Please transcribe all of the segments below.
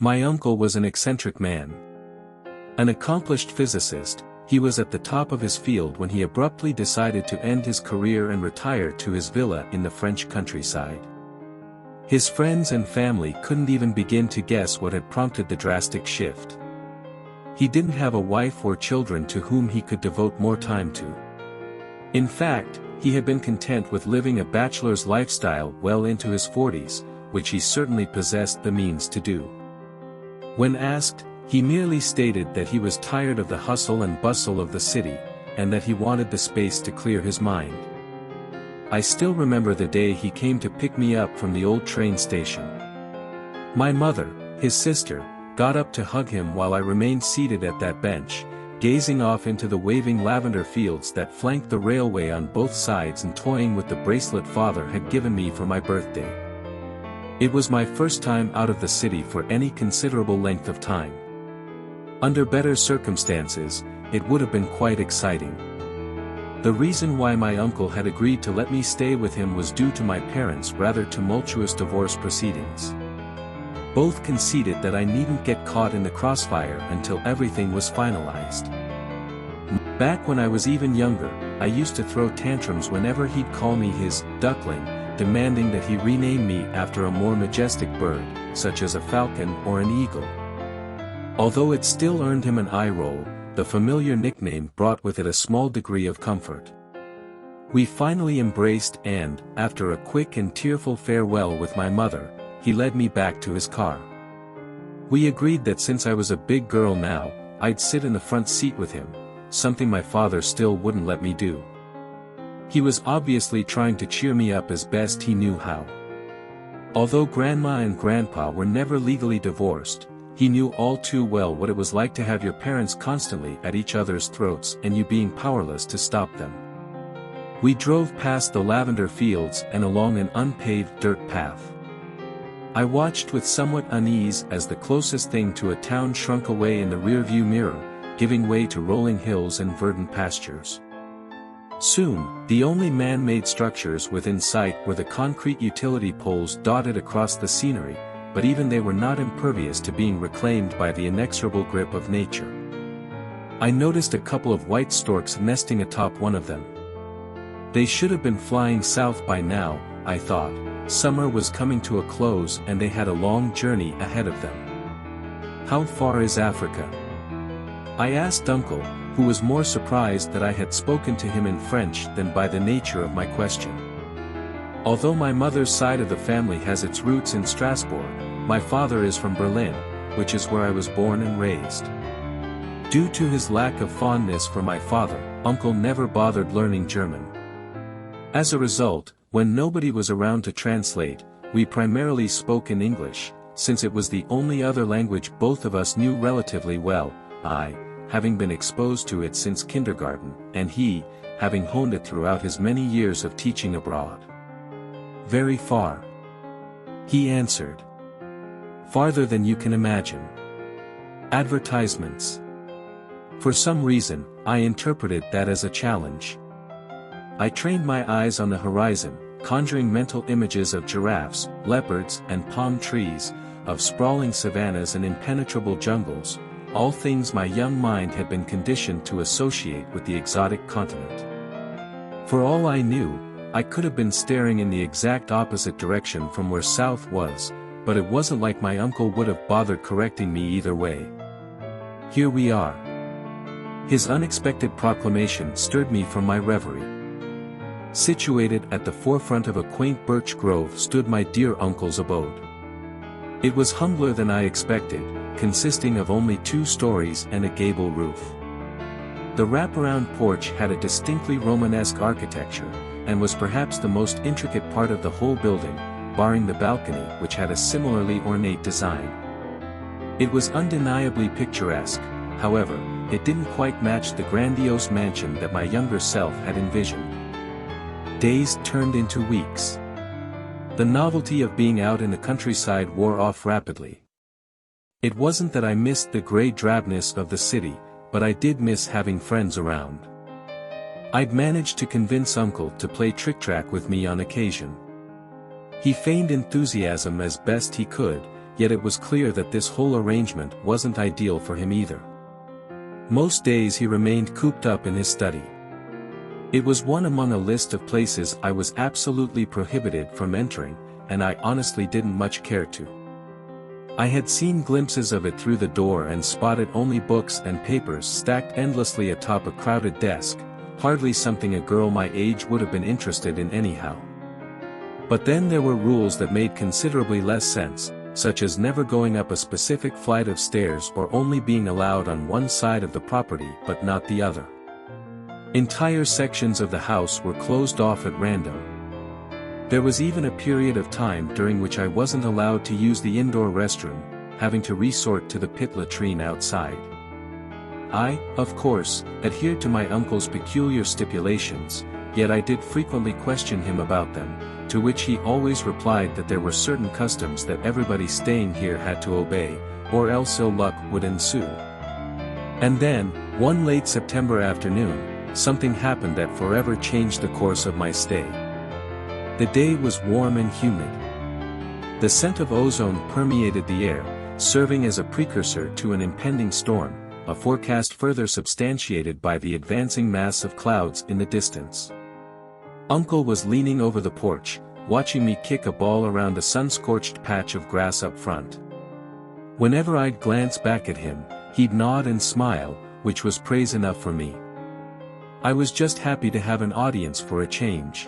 My uncle was an eccentric man. An accomplished physicist, he was at the top of his field when he abruptly decided to end his career and retire to his villa in the French countryside. His friends and family couldn't even begin to guess what had prompted the drastic shift. He didn't have a wife or children to whom he could devote more time to. In fact, he had been content with living a bachelor's lifestyle well into his 40s, which he certainly possessed the means to do. When asked, he merely stated that he was tired of the hustle and bustle of the city, and that he wanted the space to clear his mind. I still remember the day he came to pick me up from the old train station. My mother, his sister, got up to hug him while I remained seated at that bench, gazing off into the waving lavender fields that flanked the railway on both sides and toying with the bracelet father had given me for my birthday. It was my first time out of the city for any considerable length of time. Under better circumstances, it would have been quite exciting. The reason why my uncle had agreed to let me stay with him was due to my parents' rather tumultuous divorce proceedings. Both conceded that I needn't get caught in the crossfire until everything was finalized. Back when I was even younger, I used to throw tantrums whenever he'd call me his duckling, demanding that he rename me after a more majestic bird, such as a falcon or an eagle. Although it still earned him an eye roll, the familiar nickname brought with it a small degree of comfort. We finally embraced and, after a quick and tearful farewell with my mother, he led me back to his car. We agreed that since I was a big girl now, I'd sit in the front seat with him, something my father still wouldn't let me do. He was obviously trying to cheer me up as best he knew how. Although Grandma and Grandpa were never legally divorced, he knew all too well what it was like to have your parents constantly at each other's throats and you being powerless to stop them. We drove past the lavender fields and along an unpaved dirt path. I watched with somewhat unease as the closest thing to a town shrunk away in the rearview mirror, giving way to rolling hills and verdant pastures. Soon, the only man-made structures within sight were the concrete utility poles dotted across the scenery, but even they were not impervious to being reclaimed by the inexorable grip of nature. I noticed a couple of white storks nesting atop one of them. They should have been flying south by now, I thought. Summer was coming to a close and they had a long journey ahead of them. How far is Africa? I asked Uncle, who was more surprised that I had spoken to him in French than by the nature of my question. Although my mother's side of the family has its roots in Strasbourg, my father is from Berlin, which is where I was born and raised. Due to his lack of fondness for my father, Uncle never bothered learning German. As a result, when nobody was around to translate, we primarily spoke in English, since it was the only other language both of us knew relatively well, I, having been exposed to it since kindergarten, and he, having honed it throughout his many years of teaching abroad. Very far. He answered. Farther than you can imagine. Advertisements. For some reason, I interpreted that as a challenge. I trained my eyes on the horizon, conjuring mental images of giraffes, leopards, and palm trees, of sprawling savannas and impenetrable jungles, all things my young mind had been conditioned to associate with the exotic continent. For all I knew, I could have been staring in the exact opposite direction from where south was, but it wasn't like my uncle would have bothered correcting me either way. Here we are. His unexpected proclamation stirred me from my reverie. Situated at the forefront of a quaint birch grove stood my dear uncle's abode. It was humbler than I expected, consisting of only 2 stories and a gable roof. The wraparound porch had a distinctly Romanesque architecture, and was perhaps the most intricate part of the whole building, barring the balcony which had a similarly ornate design. It was undeniably picturesque, however, it didn't quite match the grandiose mansion that my younger self had envisioned. Days turned into weeks. The novelty of being out in the countryside wore off rapidly. It wasn't that I missed the grey drabness of the city, but I did miss having friends around. I'd managed to convince Uncle to play trick-track with me on occasion. He feigned enthusiasm as best he could, yet it was clear that this whole arrangement wasn't ideal for him either. Most days he remained cooped up in his study. It was one among a list of places I was absolutely prohibited from entering, and I honestly didn't much care to. I had seen glimpses of it through the door and spotted only books and papers stacked endlessly atop a crowded desk, hardly something a girl my age would have been interested in anyhow. But then there were rules that made considerably less sense, such as never going up a specific flight of stairs or only being allowed on one side of the property but not the other. Entire sections of the house were closed off at random. There was even a period of time during which I wasn't allowed to use the indoor restroom, having to resort to the pit latrine outside. I, of course, adhered to my uncle's peculiar stipulations, yet I did frequently question him about them, to which he always replied that there were certain customs that everybody staying here had to obey, or else ill luck would ensue. And then, one late September afternoon, something happened that forever changed the course of my stay. The day was warm and humid. The scent of ozone permeated the air, serving as a precursor to an impending storm, a forecast further substantiated by the advancing mass of clouds in the distance. Uncle was leaning over the porch, watching me kick a ball around a sun-scorched patch of grass up front. Whenever I'd glance back at him, he'd nod and smile, which was praise enough for me. I was just happy to have an audience for a change.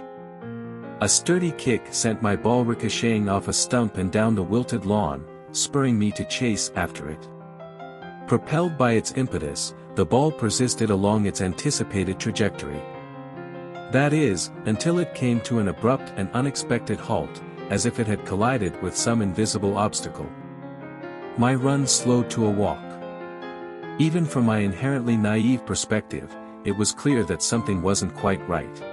A sturdy kick sent my ball ricocheting off a stump and down the wilted lawn, spurring me to chase after it. Propelled by its impetus, the ball persisted along its anticipated trajectory. That is, until it came to an abrupt and unexpected halt, as if it had collided with some invisible obstacle. My run slowed to a walk. Even from my inherently naive perspective, it was clear that something wasn't quite right.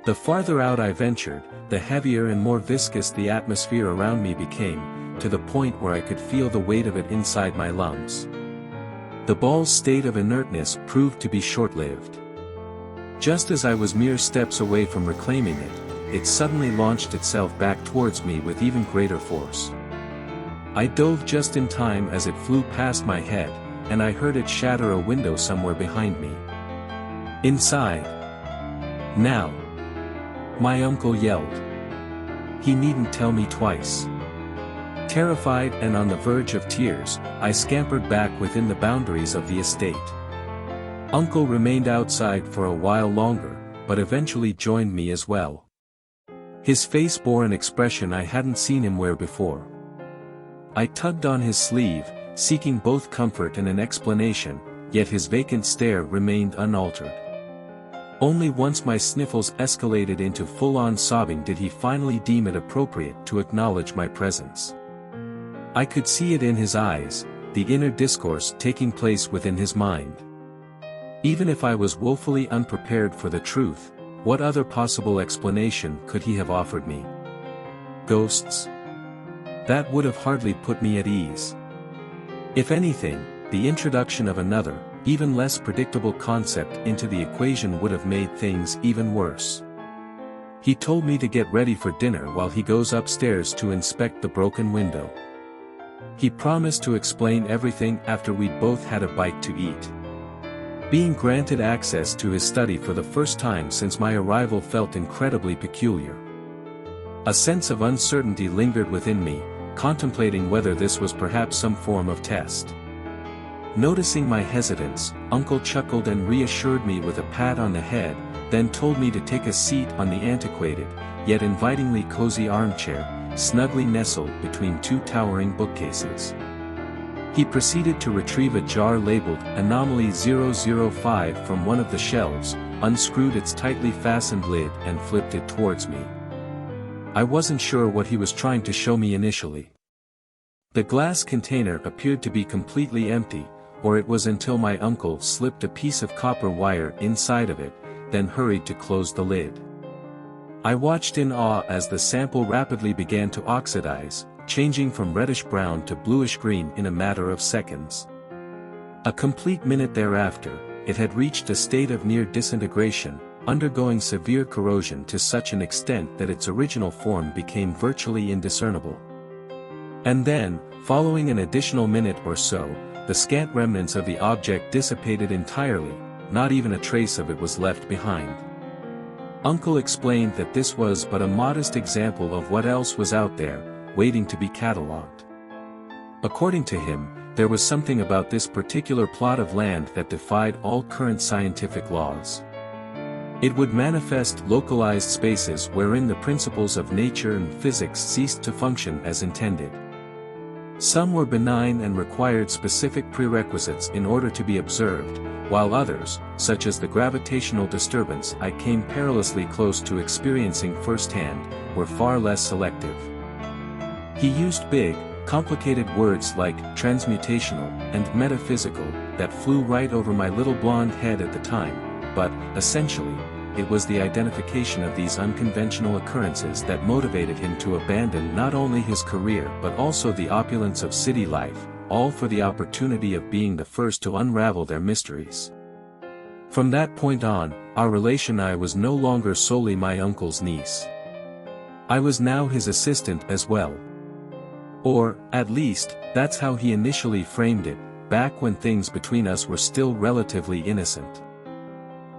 The farther out I ventured, the heavier and more viscous the atmosphere around me became, to the point where I could feel the weight of it inside my lungs. The ball's state of inertness proved to be short-lived. Just as I was mere steps away from reclaiming it, it suddenly launched itself back towards me with even greater force. I dove just in time as it flew past my head, and I heard it shatter a window somewhere behind me. Inside. Now. My uncle yelled. He needn't tell me twice. Terrified and on the verge of tears, I scampered back within the boundaries of the estate. Uncle remained outside for a while longer, but eventually joined me as well. His face bore an expression I hadn't seen him wear before. I tugged on his sleeve, seeking both comfort and an explanation, yet his vacant stare remained unaltered. Only once my sniffles escalated into full-on sobbing did he finally deem it appropriate to acknowledge my presence. I could see it in his eyes, the inner discourse taking place within his mind. Even if I was woefully unprepared for the truth, what other possible explanation could he have offered me? Ghosts? That would have hardly put me at ease. If anything, the introduction of another, even less predictable concept into the equation would have made things even worse. He told me to get ready for dinner while he goes upstairs to inspect the broken window. He promised to explain everything after we'd both had a bite to eat. Being granted access to his study for the first time since my arrival felt incredibly peculiar. A sense of uncertainty lingered within me, contemplating whether this was perhaps some form of test. Noticing my hesitance, Uncle chuckled and reassured me with a pat on the head, then told me to take a seat on the antiquated, yet invitingly cozy armchair, snugly nestled between two towering bookcases. He proceeded to retrieve a jar labeled Anomaly 005 from one of the shelves, unscrewed its tightly fastened lid and flipped it towards me. I wasn't sure what he was trying to show me initially. The glass container appeared to be completely empty, or it was until my uncle slipped a piece of copper wire inside of it, then hurried to close the lid. I watched in awe as the sample rapidly began to oxidize, changing from reddish-brown to bluish-green in a matter of seconds. A complete minute thereafter, it had reached a state of near disintegration, undergoing severe corrosion to such an extent that its original form became virtually indiscernible. And then, following an additional minute or so, the scant remnants of the object dissipated entirely, not even a trace of it was left behind. Uncle explained that this was but a modest example of what else was out there, waiting to be catalogued. According to him, there was something about this particular plot of land that defied all current scientific laws. It would manifest localized spaces wherein the principles of nature and physics ceased to function as intended. Some were benign and required specific prerequisites in order to be observed, while others, such as the gravitational disturbance I came perilously close to experiencing firsthand, were far less selective. He used big, complicated words like transmutational and metaphysical that flew right over my little blonde head at the time, but, essentially, it was the identification of these unconventional occurrences that motivated him to abandon not only his career but also the opulence of city life, all for the opportunity of being the first to unravel their mysteries. From that point on, our relation was no longer solely my uncle's niece. I was now his assistant as well. Or, at least, that's how he initially framed it, back when things between us were still relatively innocent.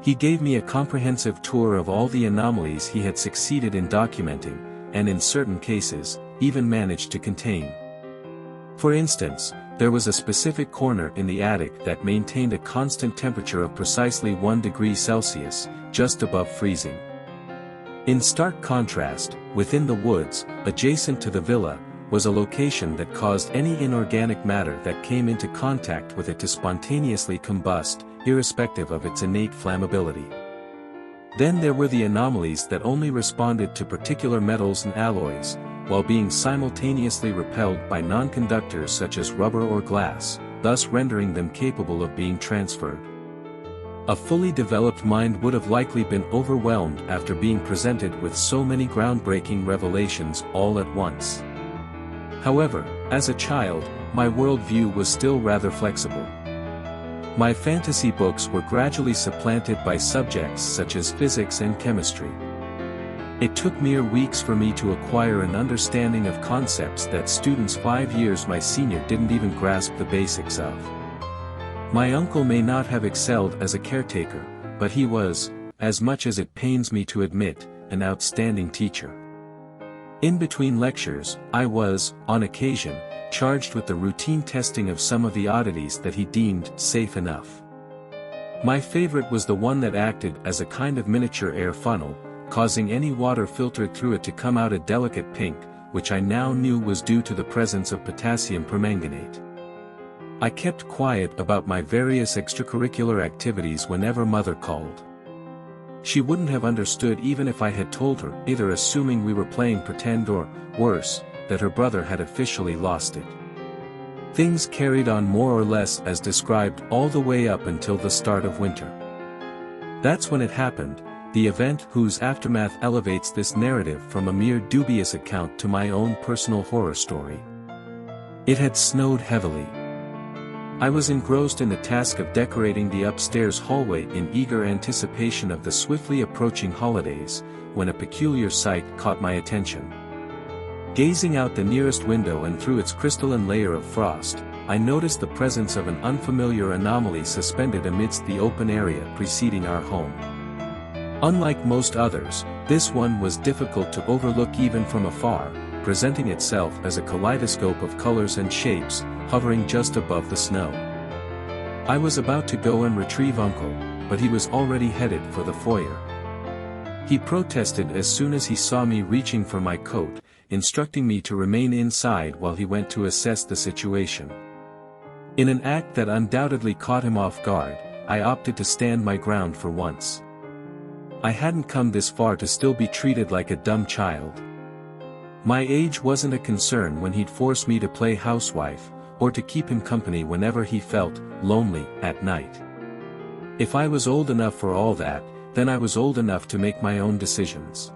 He gave me a comprehensive tour of all the anomalies he had succeeded in documenting, and in certain cases, even managed to contain. For instance, there was a specific corner in the attic that maintained a constant temperature of precisely 1 degree Celsius, just above freezing. In stark contrast, within the woods, adjacent to the villa, was a location that caused any inorganic matter that came into contact with it to spontaneously combust, irrespective of its innate flammability. Then there were the anomalies that only responded to particular metals and alloys, while being simultaneously repelled by non-conductors such as rubber or glass, thus rendering them capable of being transferred. A fully developed mind would have likely been overwhelmed after being presented with so many groundbreaking revelations all at once. However, as a child, my worldview was still rather flexible. My fantasy books were gradually supplanted by subjects such as physics and chemistry. It took mere weeks for me to acquire an understanding of concepts that students 5 years my senior didn't even grasp the basics of. My uncle may not have excelled as a caretaker, but he was, as much as it pains me to admit, an outstanding teacher. In between lectures, I was, on occasion, charged with the routine testing of some of the oddities that he deemed safe enough. My favorite was the one that acted as a kind of miniature air funnel, causing any water filtered through it to come out a delicate pink, which I now knew was due to the presence of potassium permanganate. I kept quiet about my various extracurricular activities whenever Mother called. She wouldn't have understood even if I had told her, either assuming we were playing pretend or, worse, that her brother had officially lost it. Things carried on more or less as described all the way up until the start of winter. That's when it happened, the event whose aftermath elevates this narrative from a mere dubious account to my own personal horror story. It had snowed heavily. I was engrossed in the task of decorating the upstairs hallway in eager anticipation of the swiftly approaching holidays, when a peculiar sight caught my attention. Gazing out the nearest window and through its crystalline layer of frost, I noticed the presence of an unfamiliar anomaly suspended amidst the open area preceding our home. Unlike most others, this one was difficult to overlook even from afar, presenting itself as a kaleidoscope of colors and shapes, hovering just above the snow. I was about to go and retrieve Uncle, but he was already headed for the foyer. He protested as soon as he saw me reaching for my coat, instructing me to remain inside while he went to assess the situation. In an act that undoubtedly caught him off guard, I opted to stand my ground for once. I hadn't come this far to still be treated like a dumb child. My age wasn't a concern when he'd force me to play housewife, or to keep him company whenever he felt lonely at night. If I was old enough for all that, then I was old enough to make my own decisions.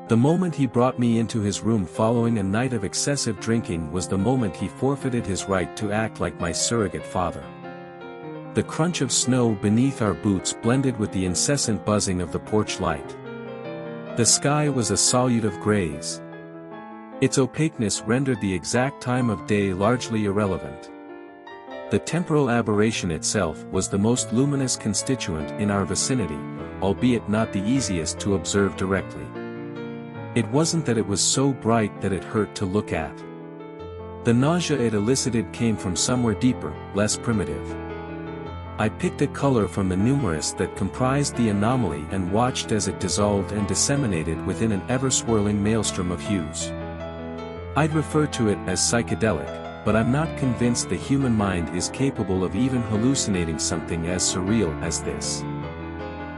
The moment he brought me into his room following a night of excessive drinking was the moment he forfeited his right to act like my surrogate father. The crunch of snow beneath our boots blended with the incessant buzzing of the porch light. The sky was a solitude of grays. Its opaqueness rendered the exact time of day largely irrelevant. The temporal aberration itself was the most luminous constituent in our vicinity, albeit not the easiest to observe directly. It wasn't that it was so bright that it hurt to look at. The nausea it elicited came from somewhere deeper, less primitive. I picked a color from the numerous that comprised the anomaly and watched as it dissolved and disseminated within an ever-swirling maelstrom of hues. I'd refer to it as psychedelic, but I'm not convinced the human mind is capable of even hallucinating something as surreal as this.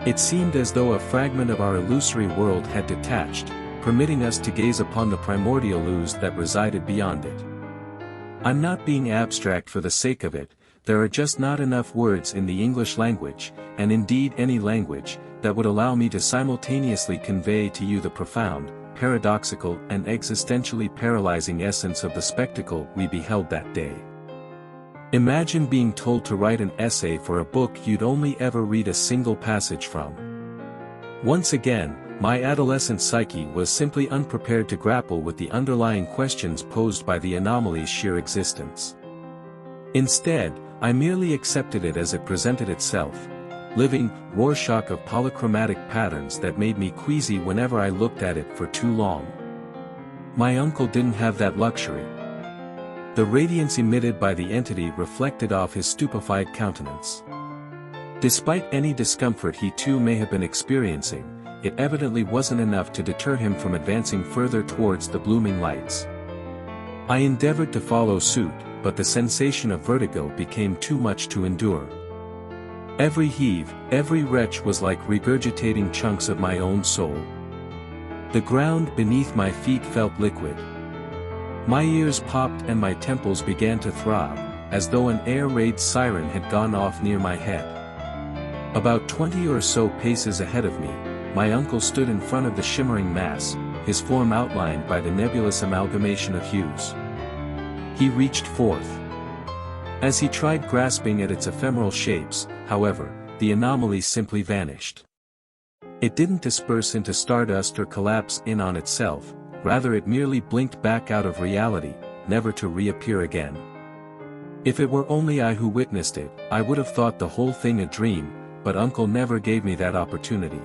It seemed as though a fragment of our illusory world had detached, permitting us to gaze upon the primordial ooze that resided beyond it. I'm not being abstract for the sake of it, there are just not enough words in the English language, and indeed any language, that would allow me to simultaneously convey to you the profound, paradoxical and existentially paralyzing essence of the spectacle we beheld that day. Imagine being told to write an essay for a book you'd only ever read a single passage from. Once again, my adolescent psyche was simply unprepared to grapple with the underlying questions posed by the anomaly's sheer existence. Instead, I merely accepted it as it presented itself, living Rorschach of polychromatic patterns that made me queasy whenever I looked at it for too long. My uncle didn't have that luxury. The radiance emitted by the entity reflected off his stupefied countenance. Despite any discomfort he too may have been experiencing, it evidently wasn't enough to deter him from advancing further towards the blooming lights. I endeavored to follow suit, but the sensation of vertigo became too much to endure. Every heave, every retch was like regurgitating chunks of my own soul. The ground beneath my feet felt liquid. My ears popped and my temples began to throb, as though an air raid siren had gone off near my head. About 20 or so paces ahead of me, my uncle stood in front of the shimmering mass, his form outlined by the nebulous amalgamation of hues. He reached forth. As he tried grasping at its ephemeral shapes, however, the anomaly simply vanished. It didn't disperse into stardust or collapse in on itself, rather it merely blinked back out of reality, never to reappear again. If it were only I who witnessed it, I would have thought the whole thing a dream, but Uncle never gave me that opportunity.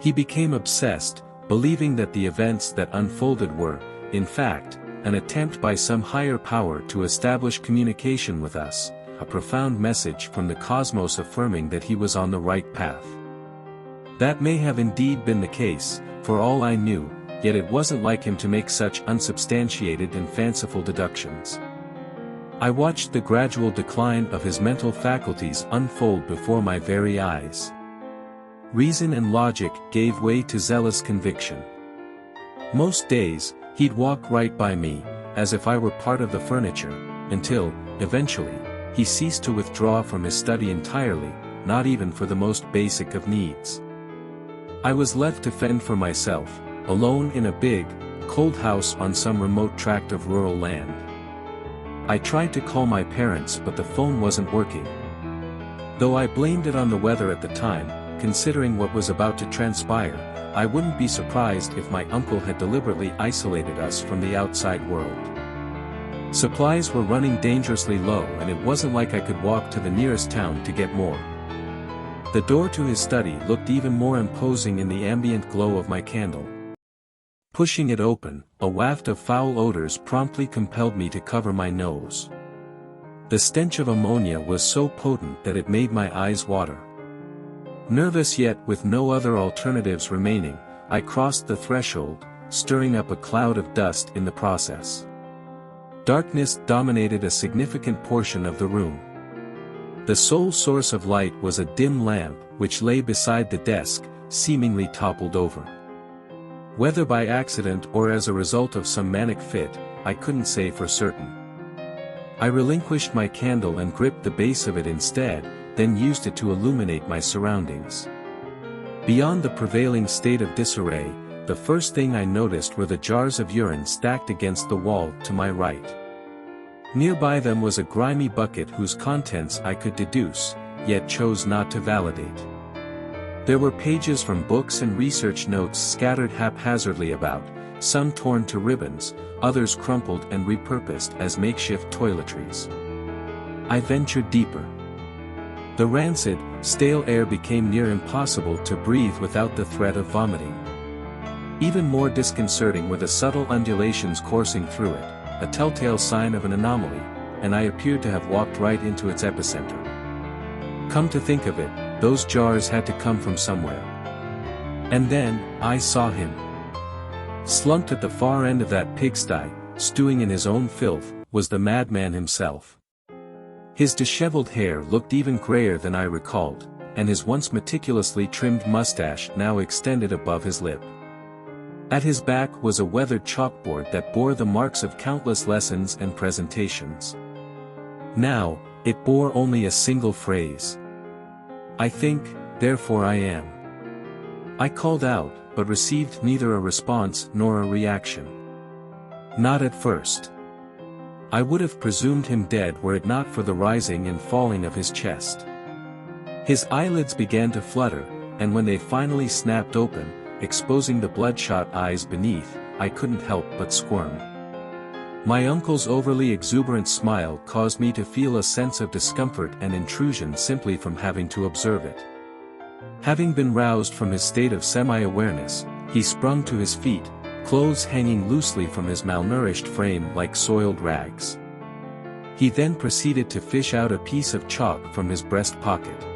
He became obsessed, believing that the events that unfolded were, in fact, an attempt by some higher power to establish communication with us, a profound message from the cosmos affirming that he was on the right path. That may have indeed been the case, for all I knew, yet it wasn't like him to make such unsubstantiated and fanciful deductions. I watched the gradual decline of his mental faculties unfold before my very eyes. Reason and logic gave way to zealous conviction. Most days, he'd walk right by me, as if I were part of the furniture, until, eventually, he ceased to withdraw from his study entirely, not even for the most basic of needs. I was left to fend for myself, alone in a big, cold house on some remote tract of rural land. I tried to call my parents but the phone wasn't working. Though I blamed it on the weather at the time, considering what was about to transpire, I wouldn't be surprised if my uncle had deliberately isolated us from the outside world. Supplies were running dangerously low and it wasn't like I could walk to the nearest town to get more. The door to his study looked even more imposing in the ambient glow of my candle. Pushing it open, a waft of foul odors promptly compelled me to cover my nose. The stench of ammonia was so potent that it made my eyes water. Nervous yet with no other alternatives remaining, I crossed the threshold, stirring up a cloud of dust in the process. Darkness dominated a significant portion of the room. The sole source of light was a dim lamp which lay beside the desk, seemingly toppled over. Whether by accident or as a result of some manic fit, I couldn't say for certain. I relinquished my candle and gripped the base of it instead, then used it to illuminate my surroundings. Beyond the prevailing state of disarray, the first thing I noticed were the jars of urine stacked against the wall to my right. Nearby them was a grimy bucket whose contents I could deduce, yet chose not to validate. There were pages from books and research notes scattered haphazardly about, some torn to ribbons, others crumpled and repurposed as makeshift toiletries. I ventured deeper. The rancid, stale air became near impossible to breathe without the threat of vomiting. Even more disconcerting were the subtle undulations coursing through it, a telltale sign of an anomaly, and I appeared to have walked right into its epicenter. Come to think of it, those jars had to come from somewhere. And then, I saw him. Slumped at the far end of that pigsty, stewing in his own filth, was the madman himself. His disheveled hair looked even grayer than I recalled, and his once meticulously trimmed mustache now extended above his lip. At his back was a weathered chalkboard that bore the marks of countless lessons and presentations. Now, it bore only a single phrase. I think, therefore I am. I called out, but received neither a response nor a reaction. Not at first. I would have presumed him dead were it not for the rising and falling of his chest. His eyelids began to flutter, and when they finally snapped open, exposing the bloodshot eyes beneath, I couldn't help but squirm. My uncle's overly exuberant smile caused me to feel a sense of discomfort and intrusion simply from having to observe it. Having been roused from his state of semi-awareness, he sprung to his feet, clothes hanging loosely from his malnourished frame like soiled rags. He then proceeded to fish out a piece of chalk from his breast pocket.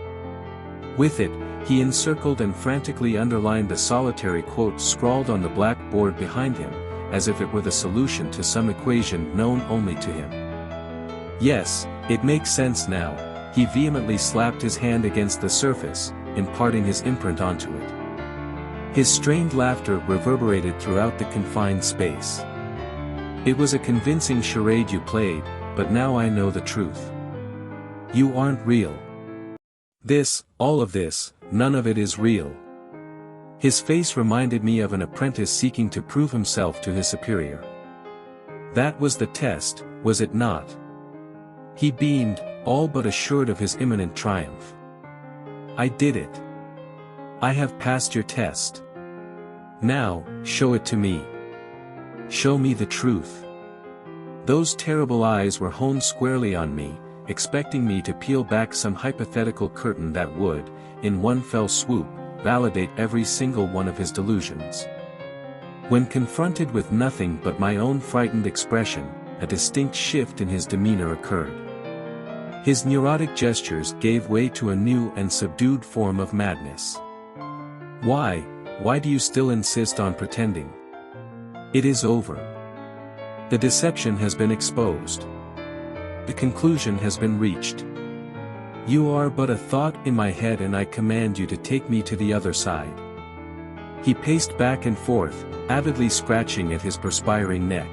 With it, he encircled and frantically underlined a solitary quote scrawled on the black board behind him, as if it were the solution to some equation known only to him. Yes, it makes sense now, he vehemently slapped his hand against the surface, imparting his imprint onto it. His strained laughter reverberated throughout the confined space. It was a convincing charade you played, but now I know the truth. You aren't real. This, all of this, none of it is real. His face reminded me of an apprentice seeking to prove himself to his superior. That was the test, was it not? He beamed, all but assured of his imminent triumph. I did it. I have passed your test. Now, show it to me. Show me the truth. Those terrible eyes were honed squarely on me, expecting me to peel back some hypothetical curtain that would, in one fell swoop, validate every single one of his delusions. When confronted with nothing but my own frightened expression, a distinct shift in his demeanor occurred. His neurotic gestures gave way to a new and subdued form of madness. Why do you still insist on pretending? It is over. The deception has been exposed. The conclusion has been reached. You are but a thought in my head and I command you to take me to the other side. He paced back and forth, avidly scratching at his perspiring neck.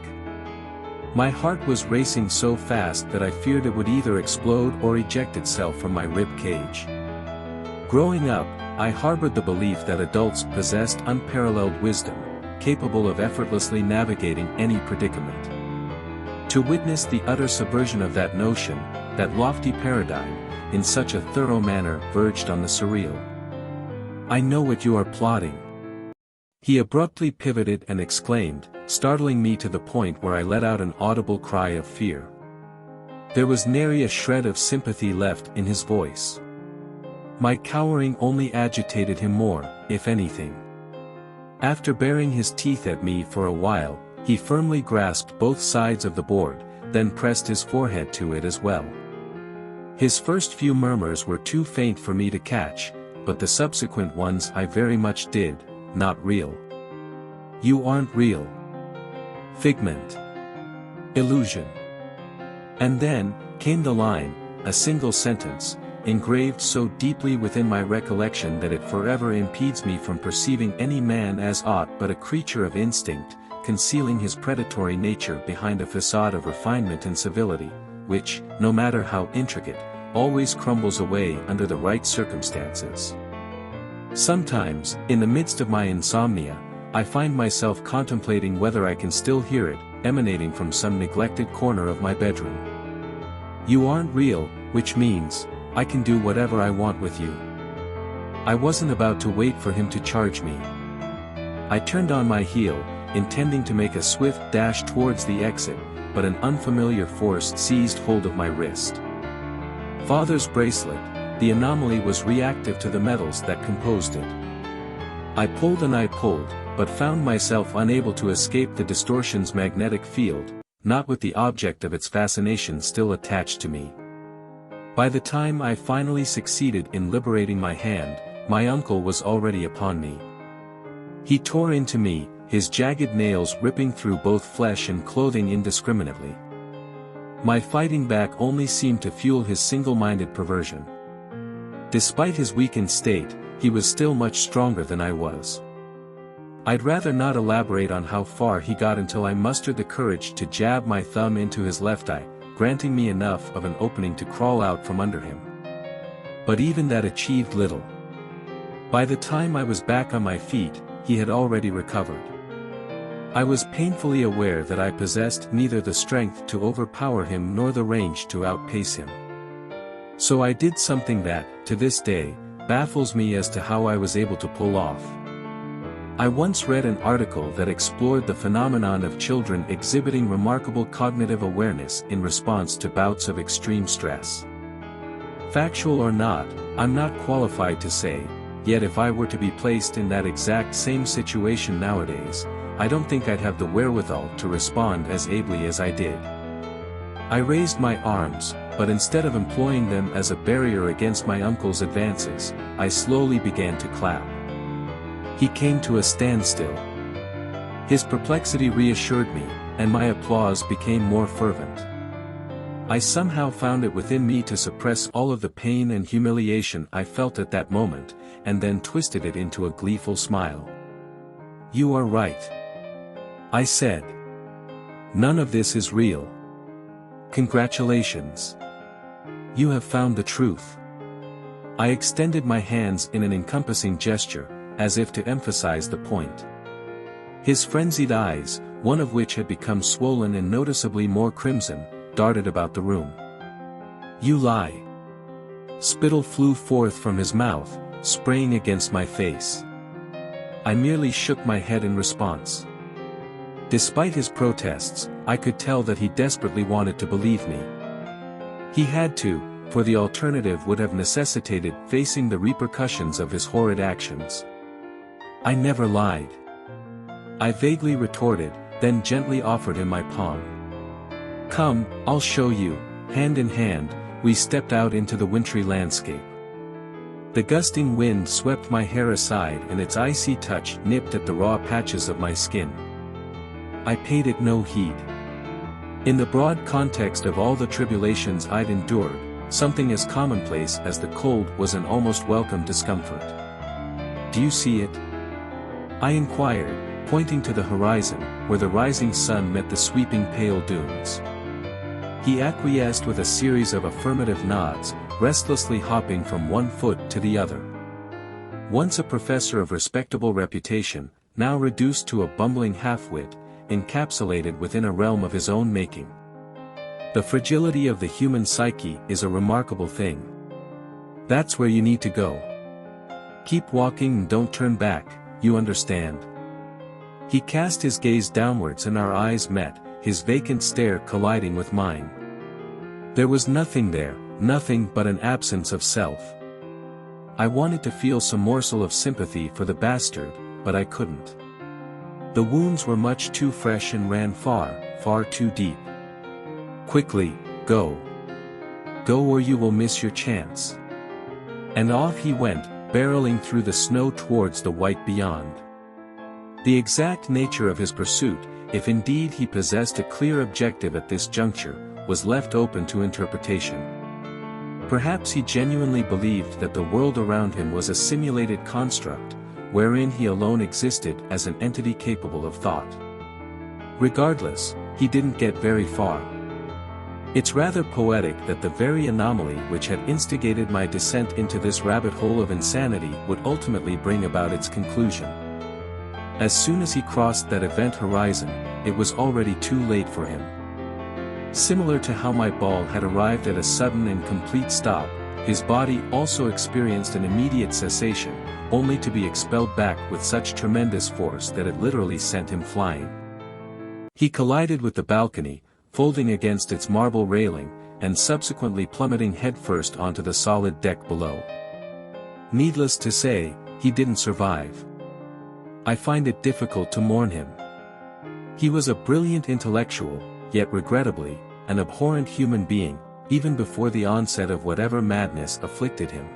My heart was racing so fast that I feared it would either explode or eject itself from my rib cage. Growing up, I harbored the belief that adults possessed unparalleled wisdom, capable of effortlessly navigating any predicament. To witness the utter subversion of that notion, that lofty paradigm, in such a thorough manner verged on the surreal. I know what you are plotting. He abruptly pivoted and exclaimed, startling me to the point where I let out an audible cry of fear. There was nary a shred of sympathy left in his voice. My cowering only agitated him more, if anything. After baring his teeth at me for a while, he firmly grasped both sides of the board, then pressed his forehead to it as well. His first few murmurs were too faint for me to catch, but the subsequent ones I very much did. Not real. You aren't real. Figment. Illusion. And then, came the line, a single sentence, engraved so deeply within my recollection that it forever impedes me from perceiving any man as aught but a creature of instinct, concealing his predatory nature behind a facade of refinement and civility, which, no matter how intricate, always crumbles away under the right circumstances. Sometimes, in the midst of my insomnia, I find myself contemplating whether I can still hear it, emanating from some neglected corner of my bedroom. You aren't real, which means, I can do whatever I want with you. I wasn't about to wait for him to charge me. I turned on my heel, intending to make a swift dash towards the exit, but an unfamiliar force seized hold of my wrist. Father's bracelet, the anomaly was reactive to the metals that composed it. I pulled and I pulled, but found myself unable to escape the distortion's magnetic field, not with the object of its fascination still attached to me. By the time I finally succeeded in liberating my hand, my uncle was already upon me. He tore into me, his jagged nails ripping through both flesh and clothing indiscriminately. My fighting back only seemed to fuel his single-minded perversion. Despite his weakened state, he was still much stronger than I was. I'd rather not elaborate on how far he got until I mustered the courage to jab my thumb into his left eye, granting me enough of an opening to crawl out from under him. But even that achieved little. By the time I was back on my feet, he had already recovered. I was painfully aware that I possessed neither the strength to overpower him nor the range to outpace him. So I did something that, to this day, baffles me as to how I was able to pull off. I once read an article that explored the phenomenon of children exhibiting remarkable cognitive awareness in response to bouts of extreme stress. Factual or not, I'm not qualified to say, yet if I were to be placed in that exact same situation nowadays, I don't think I'd have the wherewithal to respond as ably as I did. I raised my arms, but instead of employing them as a barrier against my uncle's advances, I slowly began to clap. He came to a standstill. His perplexity reassured me, and my applause became more fervent. I somehow found it within me to suppress all of the pain and humiliation I felt at that moment, and then twisted it into a gleeful smile. "You are right," I said. "None of this is real. Congratulations. You have found the truth." I extended my hands in an encompassing gesture, as if to emphasize the point. His frenzied eyes, one of which had become swollen and noticeably more crimson, darted about the room. "You lie." Spittle flew forth from his mouth, spraying against my face. I merely shook my head in response. Despite his protests, I could tell that he desperately wanted to believe me. He had to, for the alternative would have necessitated facing the repercussions of his horrid actions. "I never lied," I vaguely retorted, then gently offered him my palm. "Come, I'll show you." Hand in hand, we stepped out into the wintry landscape. The gusting wind swept my hair aside and its icy touch nipped at the raw patches of my skin. I paid it no heed. In the broad context of all the tribulations I'd endured, something as commonplace as the cold was an almost welcome discomfort. "Do you see it?" I inquired, pointing to the horizon, where the rising sun met the sweeping pale dunes. He acquiesced with a series of affirmative nods, restlessly hopping from one foot to the other. Once a professor of respectable reputation, now reduced to a bumbling half-wit, encapsulated within a realm of his own making. The fragility of the human psyche is a remarkable thing. That's where you need to go. Keep walking and don't turn back, you understand. He cast his gaze downwards and our eyes met, his vacant stare colliding with mine. There was nothing there, nothing but an absence of self. I wanted to feel some morsel of sympathy for the bastard, but I couldn't. The wounds were much too fresh and ran far, far too deep. "Quickly, go. Go or you will miss your chance." And off he went, barreling through the snow towards the white beyond. The exact nature of his pursuit, if indeed he possessed a clear objective at this juncture, was left open to interpretation. Perhaps he genuinely believed that the world around him was a simulated construct, wherein he alone existed as an entity capable of thought. Regardless, he didn't get very far. It's rather poetic that the very anomaly which had instigated my descent into this rabbit hole of insanity would ultimately bring about its conclusion. As soon as he crossed that event horizon, it was already too late for him. Similar to how my ball had arrived at a sudden and complete stop, his body also experienced an immediate cessation, only to be expelled back with such tremendous force that it literally sent him flying. He collided with the balcony, folding against its marble railing, and subsequently plummeting headfirst onto the solid deck below. Needless to say, he didn't survive. I find it difficult to mourn him. He was a brilliant intellectual, yet regrettably, an abhorrent human being, even before the onset of whatever madness afflicted him.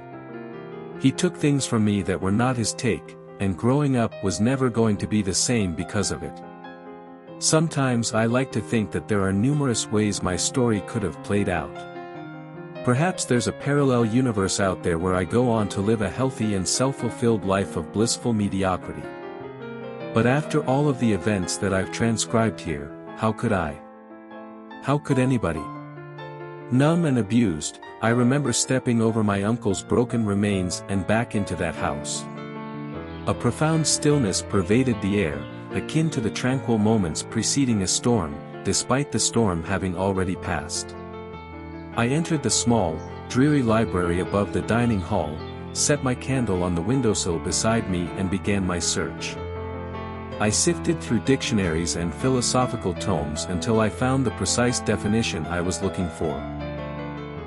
He took things from me that were not his take, and growing up was never going to be the same because of it. Sometimes I like to think that there are numerous ways my story could have played out. Perhaps there's a parallel universe out there where I go on to live a healthy and self-fulfilled life of blissful mediocrity. But after all of the events that I've transcribed here, how could I? How could anybody? Numb and abused, I remember stepping over my uncle's broken remains and back into that house. A profound stillness pervaded the air, akin to the tranquil moments preceding a storm, despite the storm having already passed. I entered the small, dreary library above the dining hall, set my candle on the windowsill beside me and began my search. I sifted through dictionaries and philosophical tomes until I found the precise definition I was looking for.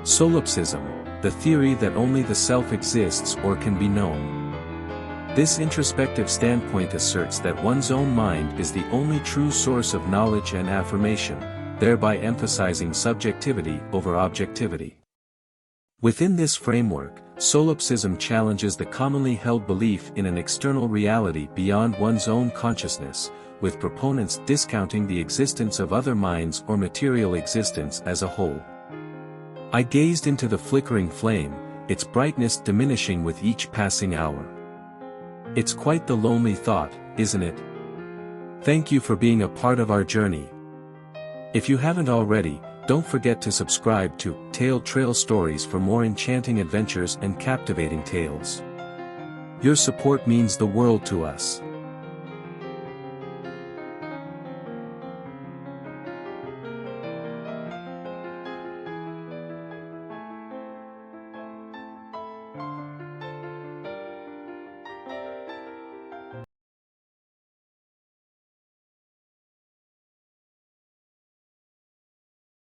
Solipsism, the theory that only the self exists or can be known. This introspective standpoint asserts that one's own mind is the only true source of knowledge and affirmation, thereby emphasizing subjectivity over objectivity. Within this framework, solipsism challenges the commonly held belief in an external reality beyond one's own consciousness, with proponents discounting the existence of other minds or material existence as a whole. I gazed into the flickering flame, its brightness diminishing with each passing hour. It's quite the lonely thought, isn't it? Thank you for being a part of our journey. If you haven't already, don't forget to subscribe to Tale Trail Stories for more enchanting adventures and captivating tales. Your support means the world to us.